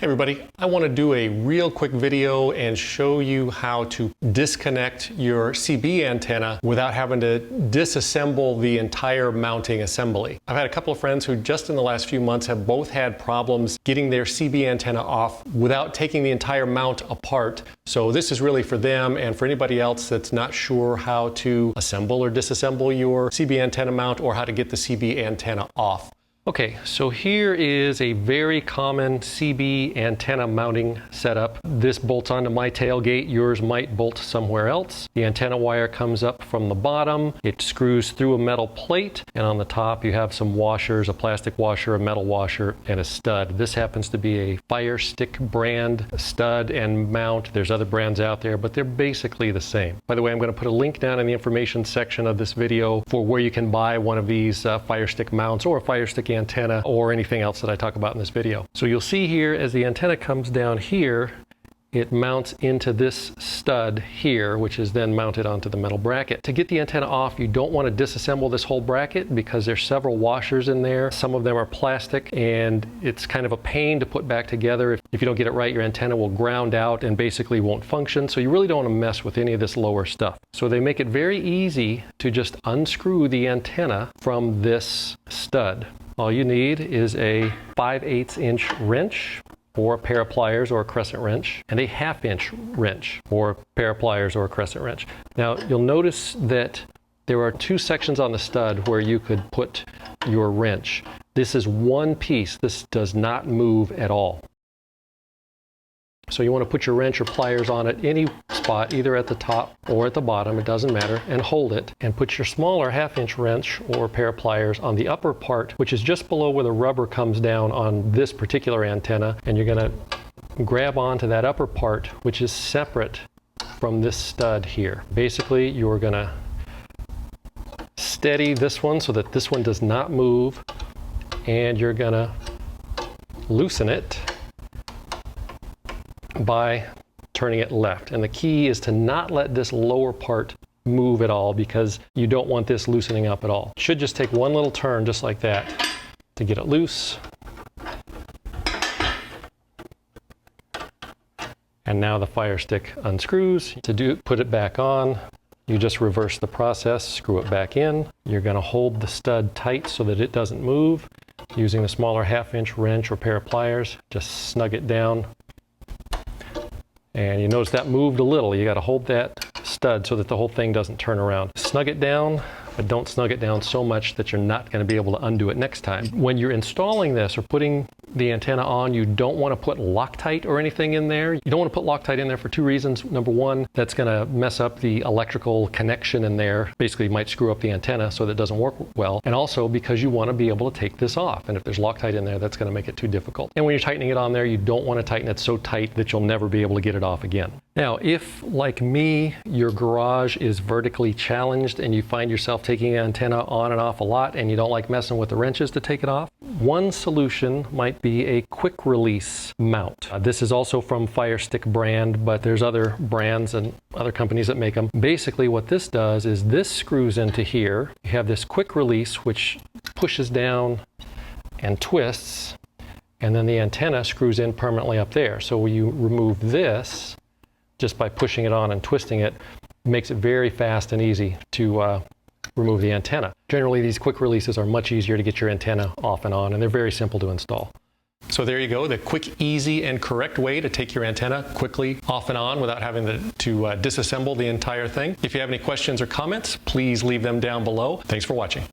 Hey everybody, I want to do a real quick video and show you how to disconnect your CB antenna without having to disassemble the entire mounting assembly. I've had a couple of friends who just in the last few months have both had problems getting their CB antenna off without taking the entire mount apart. So this is really for them and for anybody else that's not sure how to assemble or disassemble your CB antenna mount or how to get the CB antenna off. Okay, so here is a very common CB antenna mounting setup. This bolts onto my tailgate, yours might bolt somewhere else. The antenna wire comes up from the bottom, it screws through a metal plate, and on the top you have some washers, a plastic washer, a metal washer, and a stud. This happens to be a Firestik brand stud and mount. There's other brands out there, but they're basically the same. By the way, I'm going to put a link down in the information section of this video for where you can buy one of these Firestik mounts or a Firestik antenna or anything else that I talk about in this video. So you'll see here as the antenna comes down here, it mounts into this stud here, which is then mounted onto the metal bracket. To get the antenna off, you don't want to disassemble this whole bracket because there's several washers in there. Some of them are plastic and it's kind of a pain to put back together. If you don't get it right, your antenna will ground out and basically won't function. So you really don't want to mess with any of this lower stuff. So they make it very easy to just unscrew the antenna from this stud. All you need is a 5/8 inch wrench, or a pair of pliers or a crescent wrench, and a 1/2 inch wrench or a pair of pliers or a crescent wrench. Now you'll notice that there are two sections on the stud where you could put your wrench. This is one piece. This does not move at all. So you want to put your wrench or pliers on at any spot, either at the top or at the bottom, it doesn't matter, and hold it. And put your smaller 1/2 inch wrench or pair of pliers on the upper part, which is just below where the rubber comes down on this particular antenna. And you're going to grab onto that upper part, which is separate from this stud here. Basically, you're going to steady this one so that this one does not move, and you're going to loosen it by turning it left. And the key is to not let this lower part move at all because you don't want this loosening up at all. It should just take one little turn just like that to get it loose. And now the Firestik unscrews. Put it back on, you just reverse the process, screw it back in. You're going to hold the stud tight so that it doesn't move. Using the smaller 1/2 inch wrench or pair of pliers, just snug it down. And you notice that moved a little. You got to hold that stud so that the whole thing doesn't turn around. Snug it down, but don't snug it down so much that you're not going to be able to undo it next time. When you're installing this or putting the antenna on, you don't want to put Loctite or anything in there. You don't want to put Loctite in there for two reasons. Number one, that's going to mess up the electrical connection in there. Basically, it might screw up the antenna so that it doesn't work well. And also because you want to be able to take this off. And if there's Loctite in there, that's going to make it too difficult. And when you're tightening it on there, you don't want to tighten it so tight that you'll never be able to get it off again. Now, if, like me, your garage is vertically challenged and you find yourself taking an antenna on and off a lot and you don't like messing with the wrenches to take it off, one solution might be a quick release mount. This is also from Firestik brand, but there's other brands and other companies that make them. Basically what this does is this screws into here. You have this quick release which pushes down and twists, and then the antenna screws in permanently up there. So when you remove this, just by pushing it on and twisting it, makes it very fast and easy to remove the antenna. Generally, these quick releases are much easier to get your antenna off and on, and they're very simple to install. So there you go, the quick, easy, and correct way to take your antenna quickly off and on without having to disassemble the entire thing. If you have any questions or comments, please leave them down below. Thanks for watching.